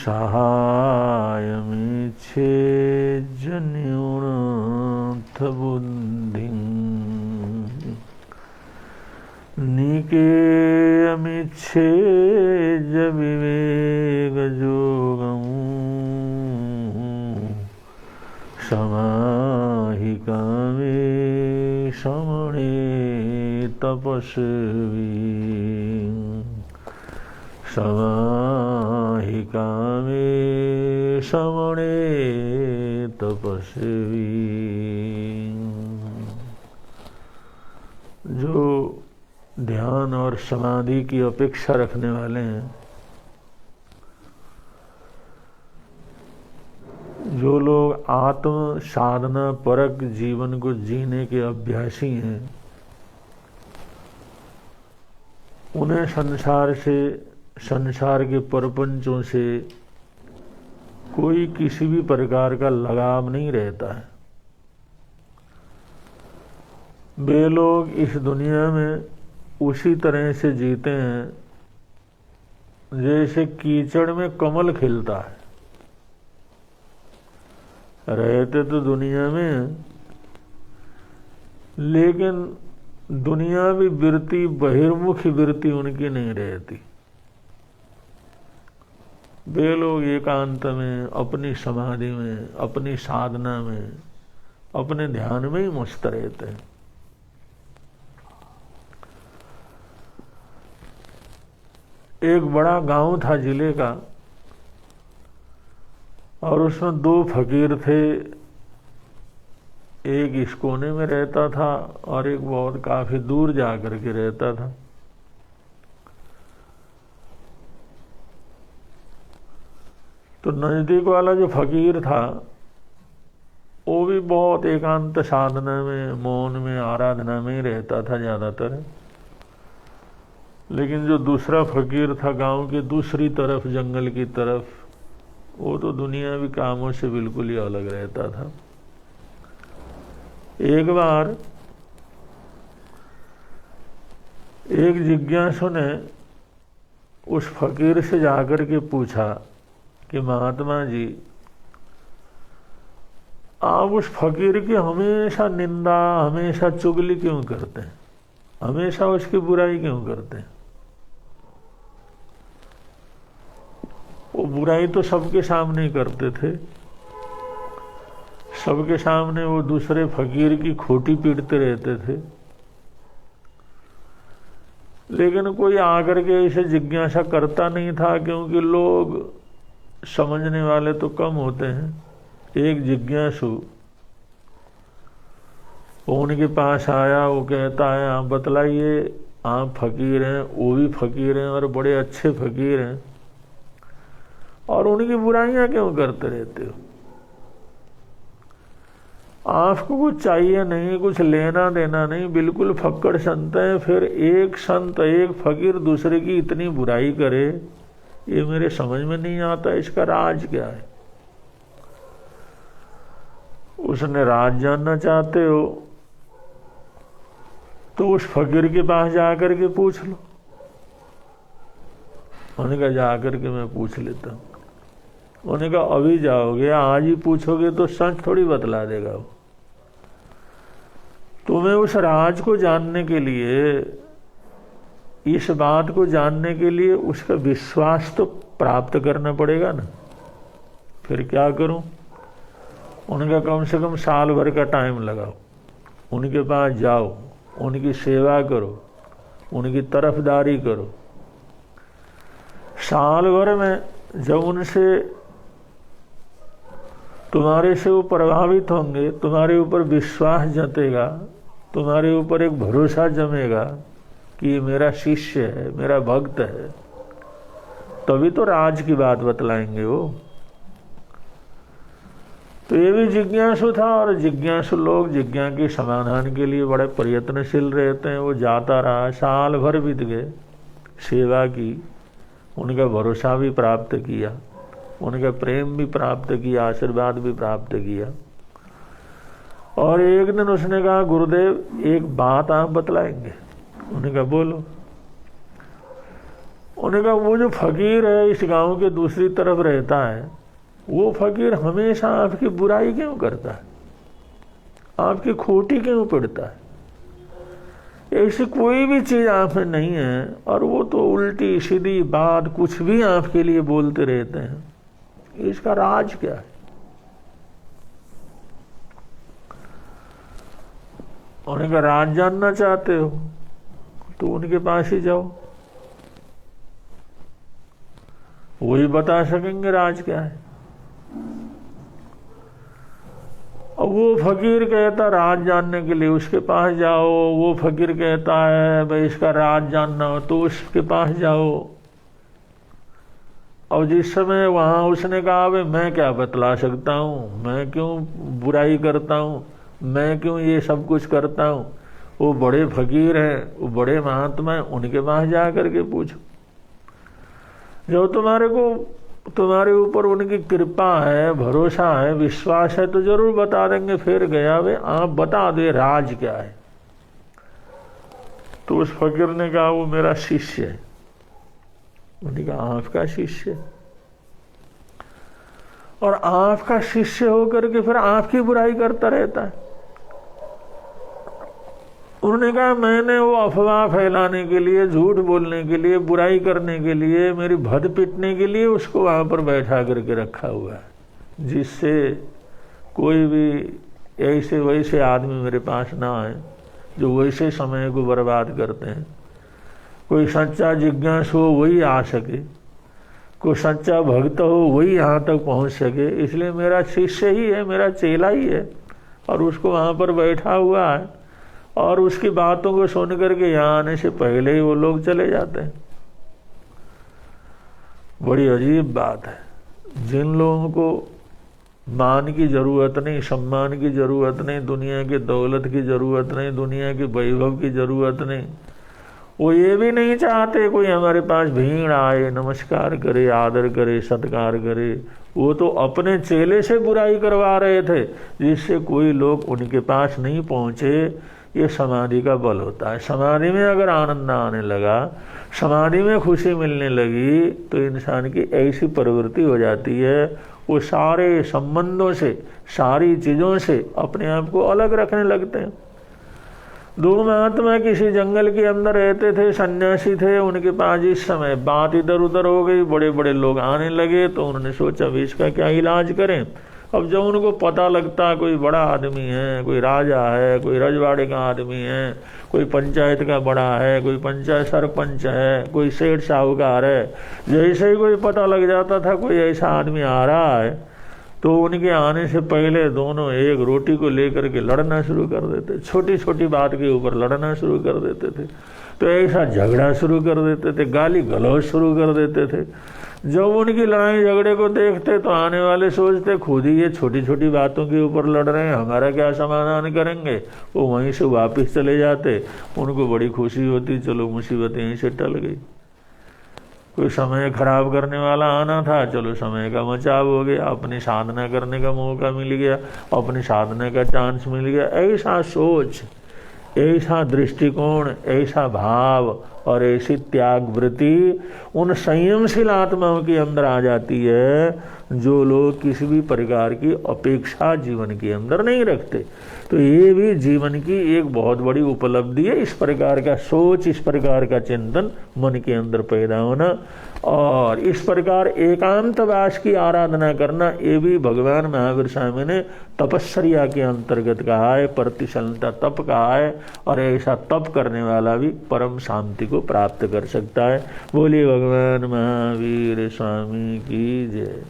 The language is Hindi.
सहायमीच्छे जन्यूनथ बुद्धिं निकेयमीच्छे ज विवेकयोगं समाहि कामे समणे तपस्वी समाहि कामे समणे तपस्वी। जो ध्यान और समाधि की अपेक्षा रखने वाले हैं, जो लोग आत्म साधना परक जीवन को जीने के अभ्यासी हैं, उन्हें संसार के प्रपंचों से कोई किसी भी प्रकार का लगाव नहीं रहता है। वे लोग इस दुनिया में उसी तरह से जीते हैं जैसे कीचड़ में कमल खिलता है। रहते तो दुनिया में, लेकिन दुनियावी वृत्ति, बहिर्मुखी वृत्ति उनकी नहीं रहती। वे लोग एकांत में, अपनी समाधि में, अपनी साधना में, अपने ध्यान में ही मस्त रहते हैं। एक बड़ा गांव था जिले का, और उसमें 2 फकीर थे। एक इस कोने में रहता था और एक बहुत काफी दूर जाकर के रहता था। तो नजदीक वाला जो फकीर था वो भी बहुत एकांत साधना में, मौन में, आराधना में ही रहता था ज्यादातर। लेकिन जो दूसरा फकीर था गांव के दूसरी तरफ, जंगल की तरफ, वो तो दुनियावी कामों से बिल्कुल ही अलग रहता था। एक बार एक जिज्ञासु ने उस फकीर से जाकर के पूछा कि महात्मा जी, आप उस फकीर की हमेशा निंदा, हमेशा चुगली क्यों करते हैं? हमेशा उसकी बुराई क्यों करते हैं? वो बुराई तो सबके सामने करते थे, सबके सामने वो दूसरे फकीर की खोटी पीटते रहते थे, लेकिन कोई आकर के इसे जिज्ञासा करता नहीं था, क्योंकि लोग समझने वाले तो कम होते हैं। एक जिज्ञासु उनके पास आया, वो कहता है, आप बतलाइए, आप फकीर हैं, वो भी फकीर हैं और बड़े अच्छे फकीर हैं, और उनकी बुराइयां क्यों करते रहते हो? आपको कुछ चाहिए नहीं, कुछ लेना देना नहीं, बिल्कुल फक्कड़ संत हैं, फिर एक संत, एक फकीर दूसरे की इतनी बुराई करे, ये मेरे समझ में नहीं आता, इसका राज क्या है? उसने राज जानना चाहते हो तो उस फकीर के पास जाकर के पूछ लो। उन्होंने कहा जाकर के मैं पूछ लेता हूँ। उन्होंने कहा अभी जाओगे, आज ही पूछोगे तो सच थोड़ी बतला देगा वो। तुम्हें उस राज को जानने के लिए, इस बात को जानने के लिए उसका विश्वास तो प्राप्त करना पड़ेगा ना। फिर क्या करूं? उनका कम से कम साल भर का टाइम लगाओ, उनके पास जाओ, उनकी सेवा करो, उनकी तरफदारी करो। साल भर में जब उनसे, तुम्हारे से वो प्रभावित होंगे, तुम्हारे ऊपर विश्वास जतेगा, तुम्हारे ऊपर एक भरोसा जमेगा कि ये मेरा शिष्य है, मेरा भक्त है, तभी तो राज की बात बतलाएंगे वो। तो ये भी जिज्ञासु था, और जिज्ञासु लोग जिज्ञा के समाधान के लिए बड़े प्रयत्नशील रहते हैं। वो जाता रहा, साल भर बीत गए, सेवा की, उनका भरोसा भी प्राप्त किया, उनका प्रेम भी प्राप्त किया, आशीर्वाद भी प्राप्त किया। और एक दिन उसने कहा, गुरुदेव एक बात आप बतलाएंगे? उन्होंने कहा बोलो। उन्होंने कहा वो जो फकीर है इस गांव के दूसरी तरफ रहता है, वो फकीर हमेशा आपकी बुराई क्यों करता है, आपकी खोटी क्यों पड़ता है? ऐसी कोई भी चीज आप में नहीं है और वो तो उल्टी सीधी बात कुछ भी आपके लिए बोलते रहते हैं। इसका राज क्या है? उन्होंने कहा राज जानना चाहते हो तो उनके पास ही जाओ, वही बता सकेंगे राज क्या है। और वो फकीर कहता राज जानने के लिए उसके पास जाओ, वो फकीर कहता है भाई इसका राज जानना हो तो उसके पास जाओ। और जिस समय वहां उसने कहा भाई मैं क्या बतला सकता हूँ, मैं क्यों बुराई करता हूँ, मैं क्यों ये सब कुछ करता हूँ, वो बड़े फकीर हैं, वो बड़े महात्मा हैं, उनके पास जा करके पूछो। जो तुम्हारे ऊपर उनकी कृपा है, भरोसा है, विश्वास है तो जरूर बता देंगे। फिर गया वे आप बता दे राज क्या है। तो उस फकीर ने कहा वो मेरा शिष्य है। उन्होंने कहा आपका शिष्य? और आपका शिष्य होकर के फिर आपकी बुराई करता रहता है? उन्होंने कहा मैंने वो अफवाह फैलाने के लिए, झूठ बोलने के लिए, बुराई करने के लिए, मेरी भद पीटने के लिए उसको वहां पर बैठा करके रखा हुआ है, जिससे कोई भी ऐसे वैसे आदमी मेरे पास ना आए जो वैसे समय को बर्बाद करते हैं। कोई सच्चा जिज्ञासु हो वही आ सके, कोई सच्चा भक्त हो वही यहाँ तक पहुँच सके। इसलिए मेरा शिष्य ही है, मेरा चेला ही है और उसको वहाँ पर बैठा हुआ है और उसकी बातों को सुन करके यहाँ आने से पहले ही वो लोग चले जाते हैं। बड़ी अजीब बात है। जिन लोगों को मान की जरूरत नहीं, सम्मान की जरूरत नहीं, दुनिया की दौलत की जरूरत नहीं, दुनिया की वैभव की जरूरत नहीं, वो ये भी नहीं चाहते कोई हमारे पास भीड़ आए, नमस्कार करे, आदर करे, सत्कार करे। वो तो अपने चेले से बुराई करवा रहे थे जिससे कोई लोग उनके पास नहीं पहुंचे। ये समाधि का बल होता है। समाधि में अगर आनंद आने लगा, समाधि में खुशी मिलने लगी तो इंसान की ऐसी प्रवृत्ति हो जाती है, वो सारे संबंधों से, सारी चीज़ों से अपने आप को अलग रखने लगते हैं। दो महात्मा किसी जंगल के अंदर रहते थे, सन्यासी थे। उनके पास इस समय बात इधर उधर हो गई, बड़े बड़े लोग आने लगे तो उन्होंने सोचा भी इसका क्या इलाज करें। अब जब उनको पता लगता कोई बड़ा आदमी है, कोई राजा है, कोई रजवाड़े का आदमी है, कोई पंचायत का बड़ा है, कोई पंचायत सरपंच है, कोई सेठ साहूकार है, जैसे ही कोई पता लग जाता था कोई ऐसा आदमी आ रहा है तो उनके आने से पहले दोनों एक रोटी को लेकर के लड़ना शुरू कर देते। छोटी छोटी बात के ऊपर लड़ना शुरू कर देते थे। तो ऐसा झगड़ा शुरू कर देते थे, गाली गलौज शुरू कर देते थे। जब उनकी लड़ाई झगड़े को देखते तो आने वाले सोचते खुद ही ये छोटी छोटी बातों के ऊपर लड़ रहे हैं, हमारा क्या समाधान करेंगे। वो वहीं से वापस चले जाते। उनको बड़ी खुशी होती, चलो मुसीबत यहीं से टल गई। कोई समय खराब करने वाला आना था, चलो समय का बचाव हो गया, अपनी साधना करने का मौका मिल गया, अपनी साधना का चांस मिल गया। ऐसा सोच, ऐसा दृष्टिकोण, ऐसा भाव और ऐसी त्याग वृत्ति उन संयमशील आत्माओं के अंदर आ जाती है जो लोग किसी भी प्रकार की अपेक्षा जीवन के अंदर नहीं रखते। तो ये भी जीवन की एक बहुत बड़ी उपलब्धि है, इस प्रकार का सोच, इस प्रकार का चिंतन मन के अंदर पैदा होना और इस प्रकार एकांतवास की आराधना करना। ये भी भगवान महावीर स्वामी ने तपस्या के अंतर्गत कहा है, प्रतिशलता तप कहा है। और ऐसा तप करने वाला भी परम शांति को प्राप्त कर सकता है। बोलिए भगवान महावीर स्वामी की जय।